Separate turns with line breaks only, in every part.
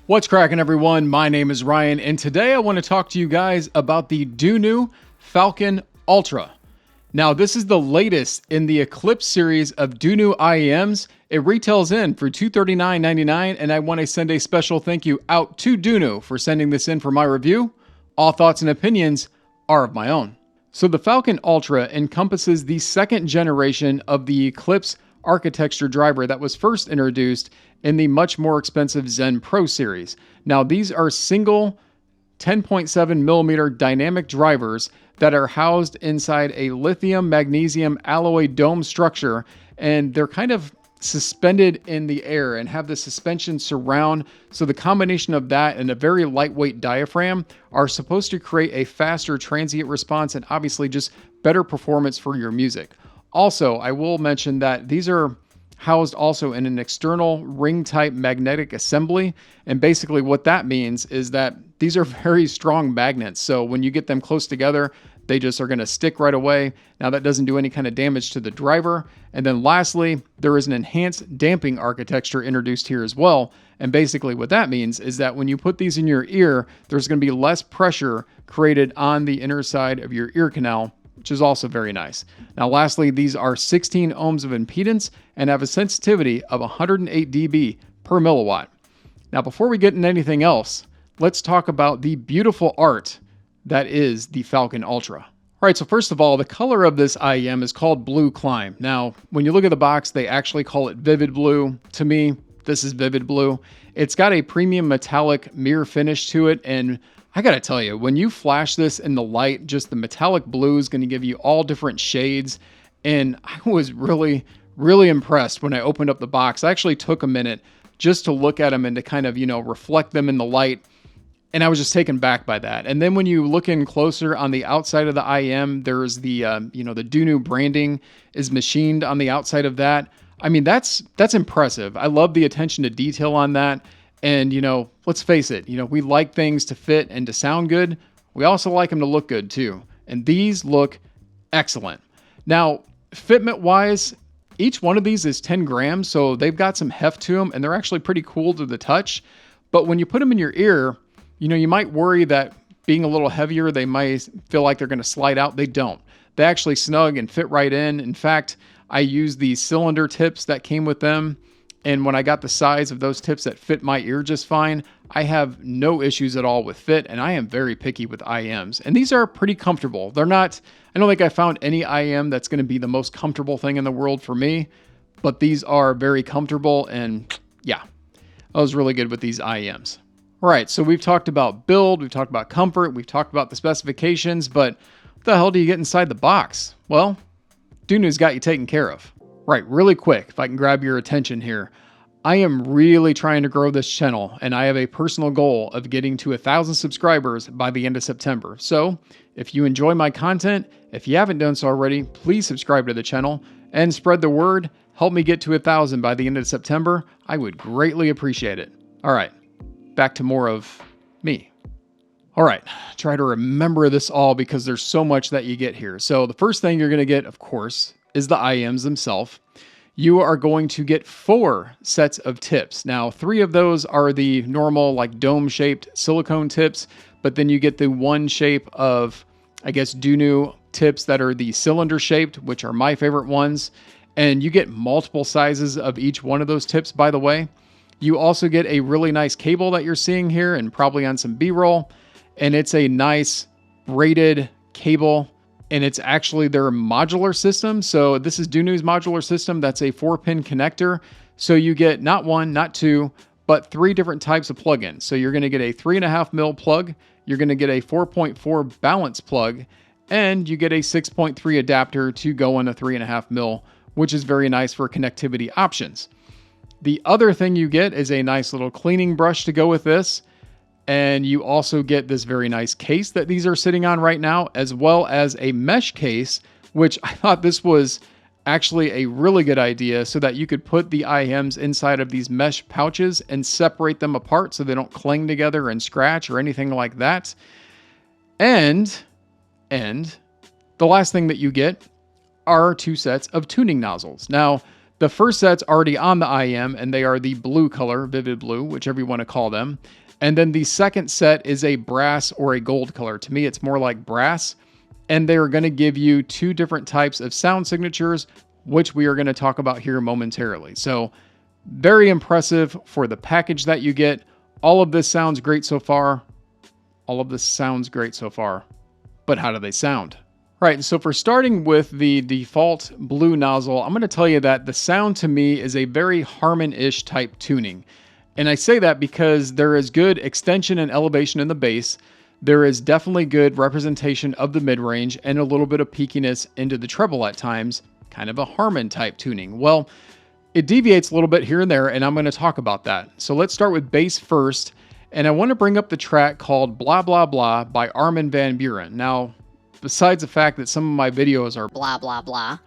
What's cracking, everyone? My name is Ryan, and today I want to talk to you guys about the Dunu Falcon Ultra. Now, this is the latest in the Eclipse series of Dunu IEMs. It retails in for $239.99, and I want to send a special thank you out to Dunu for sending this in for my review. All thoughts and opinions are of my own. So the Falcon Ultra encompasses the second generation of the Eclipse architecture driver that was first introduced in the much more expensive Zen Pro series. Now, these are single 10.7 millimeter dynamic drivers that are housed inside a lithium magnesium alloy dome structure, and they're kind of suspended in the air and have the suspension surround. So the combination of that and a very lightweight diaphragm are supposed to create a faster transient response and obviously just better performance for your music. Also, I will mention that these are housed also in an external ring type magnetic assembly. And basically what that means is that these are very strong magnets. So when you get them close together, they just are going to stick right away. Now that doesn't do any kind of damage to the driver. And then lastly, there is an enhanced damping architecture introduced here as well. And basically what that means is that when you put these in your ear, there's going to be less pressure created on the inner side of your ear canal, which is also very nice. Now, lastly, these are 16 ohms of impedance and have a sensitivity of 108 dB per milliwatt. Now, before we get into anything else, let's talk about the beautiful art that is the Falcon Ultra. All right, so first of all, the color of this IEM is called Blue Climb. Now, when you look at the box, they actually call it Vivid Blue. To me, this is Vivid Blue. It's got a premium metallic mirror finish to it, and I gotta tell you, when you flash this in the light, just the metallic blue is gonna give you all different shades. And I was really, really impressed when I opened up the box. I actually took a minute just to look at them and to kind of, reflect them in the light. And I was just taken back by that. And then when you look in closer on the outside of the IEM, there's the, the Dunu branding is machined on the outside of that. I mean, that's impressive. I love the attention to detail on that. And, let's face it, we like things to fit and to sound good. We also like them to look good too. And these look excellent. Now, fitment wise, each one of these is 10 grams. So they've got some heft to them and they're actually pretty cool to the touch. But when you put them in your ear, you might worry that being a little heavier, they might feel like they're going to slide out. They don't. They actually snug and fit right in. In fact, I use the cylinder tips that came with them. And when I got the size of those tips that fit my ear just fine, I have no issues at all with fit, and I am very picky with IEMs. And these are pretty comfortable. They're not, I don't think I found any IEM that's going to be the most comfortable thing in the world for me, but these are very comfortable, and yeah, I was really good with these IEMs. All right, so we've talked about build, we've talked about comfort, we've talked about the specifications, but what the hell do you get inside the box? Well, Dunu's got you taken care of. Right, really quick, if I can grab your attention here. I am really trying to grow this channel, and I have a personal goal of getting to 1,000 subscribers by the end of September. So, if you enjoy my content, if you haven't done so already, please subscribe to the channel and spread the word. Help me get to 1,000 by the end of September. I would greatly appreciate it. All right, back to more of me. All right, try to remember this all because there's so much that you get here. So the first thing you're going to get, of course, is the IEMs themselves. You are going to get 4 sets of tips. Now, 3 of those are the normal like dome-shaped silicone tips, but then you get the one shape of, I guess, Dunu tips that are the cylinder-shaped, which are my favorite ones. And you get multiple sizes of each one of those tips, by the way. You also get a really nice cable that you're seeing here and probably on some B-roll. And it's a nice braided cable. And it's actually their modular system. So this is Dunu's modular system. That's a 4-pin connector. So you get not 1, not 2, but 3 different types of plugins. So you're going to get a 3.5 mil plug. You're going to get a 4.4 balance plug. And you get a 6.3 adapter to go in a 3.5 mil, which is very nice for connectivity options. The other thing you get is a nice little cleaning brush to go with this. And you also get this very nice case that these are sitting on right now, as well as a mesh case, which I thought this was actually a really good idea so that you could put the IEMs inside of these mesh pouches and separate them apart so they don't cling together and scratch or anything like that. And the last thing that you get are 2 sets of tuning nozzles. Now, the first set's already on the IEM, and they are the blue color, vivid blue, whichever you want to call them. And then the second set is a brass or a gold color. To me, it's more like brass. And they're going to give you 2 different types of sound signatures, which we are going to talk about here momentarily. So very impressive for the package that you get. All of this sounds great so far. But how do they sound? Right, so for starting with the default blue nozzle, I'm going to tell you that the sound to me is a very Harman-ish type tuning. And I say that because there is good extension and elevation in the bass. There is definitely good representation of the mid-range and a little bit of peakiness into the treble at times, kind of a Harman type tuning. Well, it deviates a little bit here and there, and I'm going to talk about that. So let's start with bass first, and I want to bring up the track called Blah Blah Blah by Armin van Buuren. Now, besides the fact that some of my videos are blah blah blah,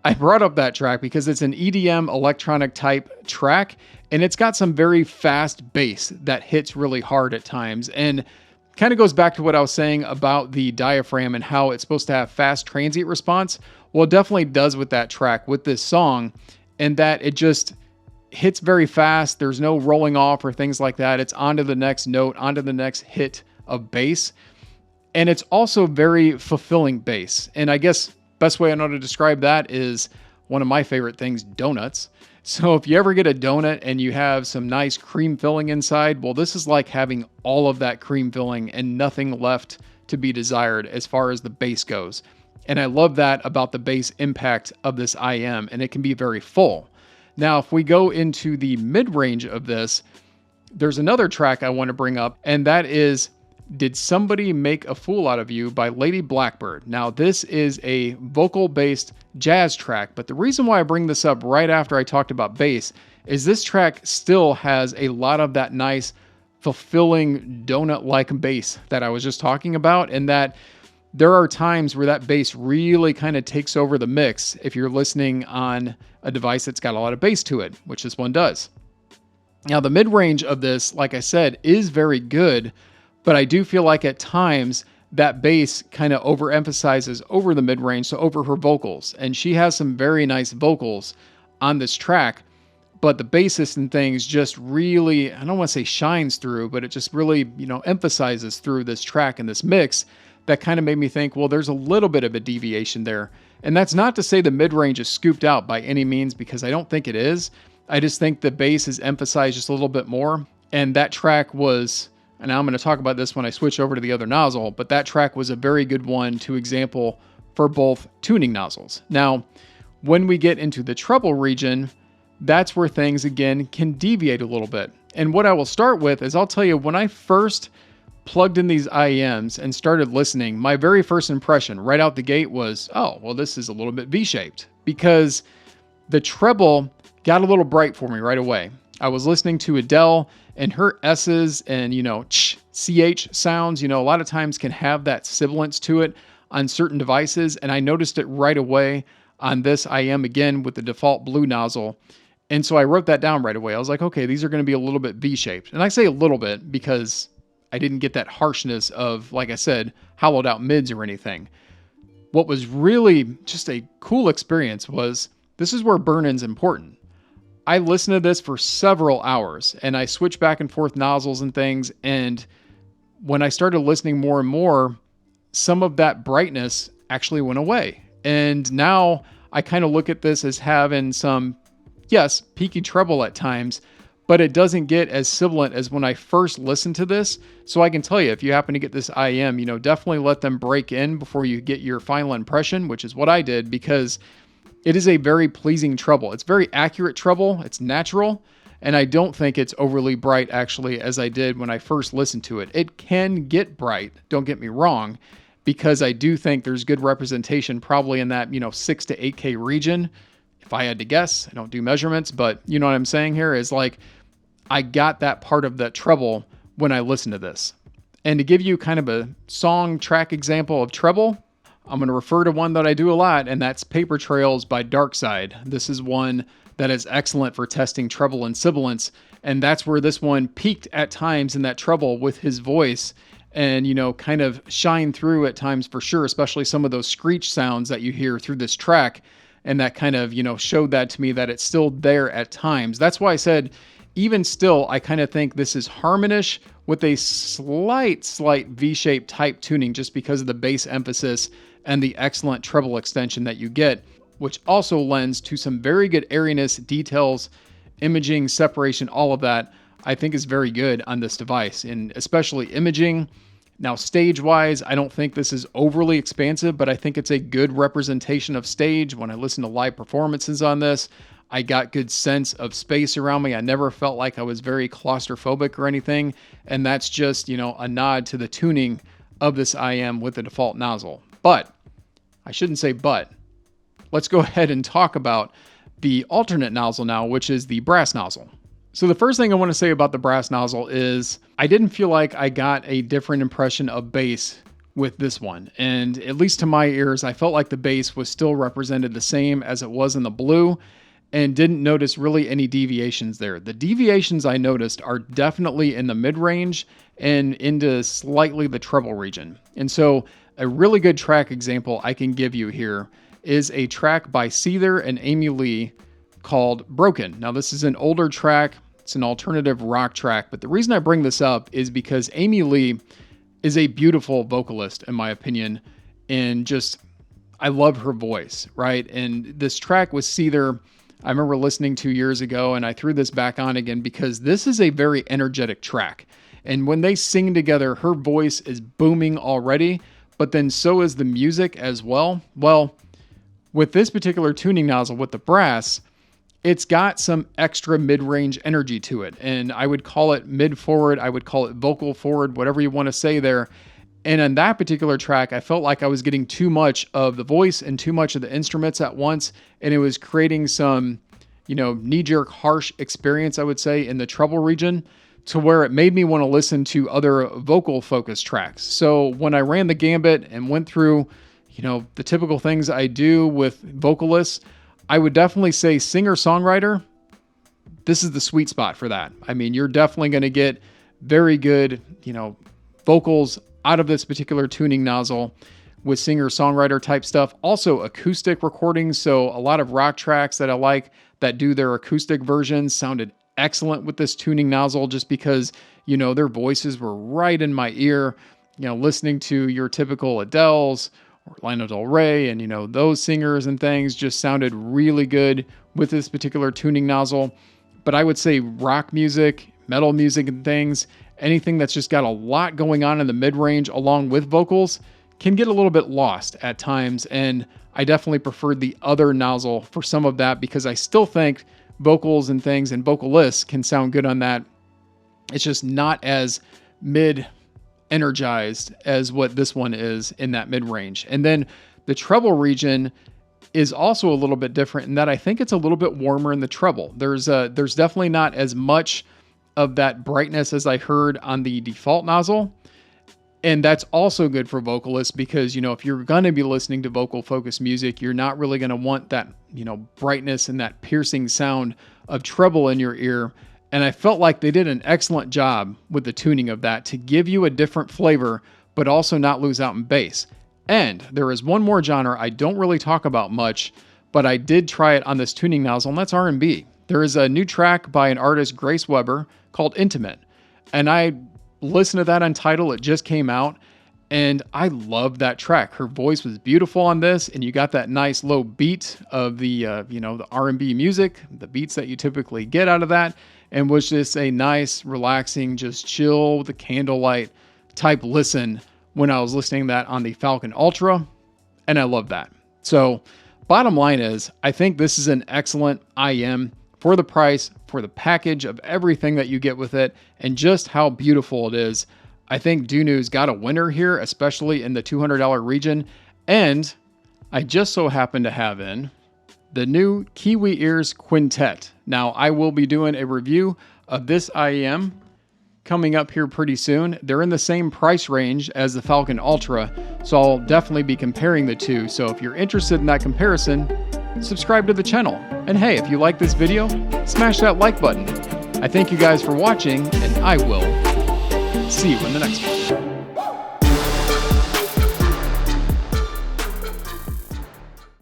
I brought up that track because it's an EDM electronic type track, and it's got some very fast bass that hits really hard at times, and kind of goes back to what I was saying about the diaphragm and how it's supposed to have fast transient response. Well, it definitely does with that track, with this song, and that it just hits very fast. There's no rolling off or things like that. It's on to the next note, onto the next hit of bass. And it's also very fulfilling bass. And I guess best way I know to describe that is one of my favorite things, donuts. So if you ever get a donut and you have some nice cream filling inside, well, this is like having all of that cream filling and nothing left to be desired as far as the bass goes. And I love that about the bass impact of this IEM, and it can be very full. Now, if we go into the mid-range of this, there's another track I want to bring up, and that is Did Somebody Make a Fool Out of You by Lady Blackbird. Now, this is a vocal-based jazz track, but the reason why I bring this up right after I talked about bass is this track still has a lot of that nice, fulfilling, donut-like bass that I was just talking about, and that there are times where that bass really kind of takes over the mix if you're listening on a device that's got a lot of bass to it, which this one does. Now, the mid-range of this, like I said, is very good, but I do feel like at times that bass kind of overemphasizes over the mid-range, so over her vocals. And she has some very nice vocals on this track, but the bassist and things just really, I don't want to say shines through, but it just really, emphasizes through this track and this mix that kind of made me think, well, there's a little bit of a deviation there. And that's not to say the mid-range is scooped out by any means, because I don't think it is. I just think the bass is emphasized just a little bit more. And that track was, and I'm going to talk about this when I switch over to the other nozzle, but that track was a very good one to example for both tuning nozzles. Now, when we get into the treble region, that's where things, again, can deviate a little bit. And what I will start with is I'll tell you, when I first plugged in these IEMs and started listening, my very first impression right out the gate was, oh, well, this is a little bit V-shaped, because the treble got a little bright for me right away. I was listening to Adele, and her S's and, ch, ch sounds, a lot of times can have that sibilance to it on certain devices. And I noticed it right away on this IEM, again, with the default blue nozzle. And so I wrote that down right away. I was like, okay, these are going to be a little bit V-shaped. And I say a little bit because I didn't get that harshness of, like I said, hollowed out mids or anything. What was really just a cool experience was, this is where burn-in's important. I listened to this for several hours, and I switched back and forth nozzles and things, and when I started listening more and more, some of that brightness actually went away. And now I kind of look at this as having some, yes, peaky treble at times, but it doesn't get as sibilant as when I first listened to this. So I can tell you, if you happen to get this IEM, definitely let them break in before you get your final impression, which is what I did, because it is a very pleasing treble. It's very accurate treble. It's natural. And I don't think it's overly bright, actually, as I did when I first listened to it. It can get bright, don't get me wrong, because I do think there's good representation probably in that, 6 to 8K region. If I had to guess, I don't do measurements, but you know what I'm saying here is like, I got that part of that treble when I listened to this. And to give you kind of a song track example of treble, I'm going to refer to one that I do a lot, and that's Paper Trails by Darkside. This is one that is excellent for testing treble and sibilance, and that's where this one peaked at times in that treble with his voice, and, you know, kind of shine through at times for sure, especially some of those screech sounds that you hear through this track. And that kind of, you know, showed that to me that it's still there at times. That's why I said, even still, I kind of think this is harmonish with a slight V-shaped type tuning just because of the bass emphasis and the excellent treble extension that you get, which also lends to some very good airiness, details, imaging, separation, all of that. I think is very good on this device, and especially imaging. Now, stage-wise, I don't think this is overly expansive, but I think it's a good representation of stage. When I listen to live performances on this, I got good sense of space around me. I never felt like I was very claustrophobic or anything, and that's just, you know, a nod to the tuning of this IEM with the default nozzle. But, I shouldn't say but. Let's go ahead and talk about the alternate nozzle now, which is the brass nozzle. So the first thing I want to say about the brass nozzle is I didn't feel like I got a different impression of bass with this one. And at least to my ears, I felt like the bass was still represented the same as it was in the blue and didn't notice really any deviations there. The deviations I noticed are definitely in the mid-range and into slightly the treble region. And so a really good track example I can give you here is a track by Seether and Amy Lee called Broken. Now this is an older track. It's an alternative rock track, but the reason I bring this up is because Amy Lee is a beautiful vocalist, in my opinion, and just, I love her voice, right? And this track with Seether, I remember listening to years ago, and I threw this back on again because this is a very energetic track. And when they sing together, her voice is booming already, but then so is the music as well. Well, with this particular tuning nozzle with the brass, it's got some extra mid-range energy to it. And I would call it mid-forward, I would call it vocal forward, whatever you want to say there. And on that particular track, I felt like I was getting too much of the voice and too much of the instruments at once. And it was creating some, you know, knee-jerk harsh experience, I would say, in the treble region, to where it made me want to listen to other vocal-focused tracks. So when I ran the gambit and went through, you know, the typical things I do with vocalists, I would definitely say singer-songwriter, this is the sweet spot for that. I mean, you're definitely going to get very good, you know, vocals out of this particular tuning nozzle with singer-songwriter type stuff. Also acoustic recordings, so a lot of rock tracks that I like that do their acoustic versions sounded excellent with this tuning nozzle just because, you know, their voices were right in my ear. You know, listening to your typical Adele's or Lana Del Rey, and, you know, those singers and things just sounded really good with this particular tuning nozzle. But I would say rock music, metal music and things, anything that's just got a lot going on in the mid-range along with vocals can get a little bit lost at times. And I definitely preferred the other nozzle for some of that because I still think vocals and things and vocalists can sound good on that. It's just not as energized as what this one is in that mid-range. And then the treble region is also a little bit different in that I think it's a little bit warmer in the treble. There's definitely not as much of that brightness as I heard on the default nozzle. And that's also good for vocalists because, you know, if you're going to be listening to vocal focused music, you're not really going to want that, you know, brightness and that piercing sound of treble in your ear. And I felt like they did an excellent job with the tuning of that to give you a different flavor, but also not lose out in bass. And there is one more genre I don't really talk about much, but I did try it on this tuning nozzle, and that's R&B. There is a new track by an artist, Grace Weber, called Intimate. And I listened to that on Tidal. It just came out, and I loved that track. Her voice was beautiful on this, and you got that nice low beat of the, you know, the R&B music, the beats that you typically get out of that. And was just a nice, relaxing, just chill with the candlelight type listen when I was listening to that on the Falcon Ultra. And I love that. So bottom line is, I think this is an excellent IEM for the price, for the package of everything that you get with it, and just how beautiful it is. I think Dunu's got a winner here, especially in the $200 region. And I just so happen to have in the new Kiwi Ears Quintet. Now, I will be doing a review of this IEM coming up here pretty soon. They're in the same price range as the Falcon Ultra, so I'll definitely be comparing the two. So if you're interested in that comparison, subscribe to the channel. And hey, if you like this video, smash that like button. I thank you guys for watching, and I will see you in the next one.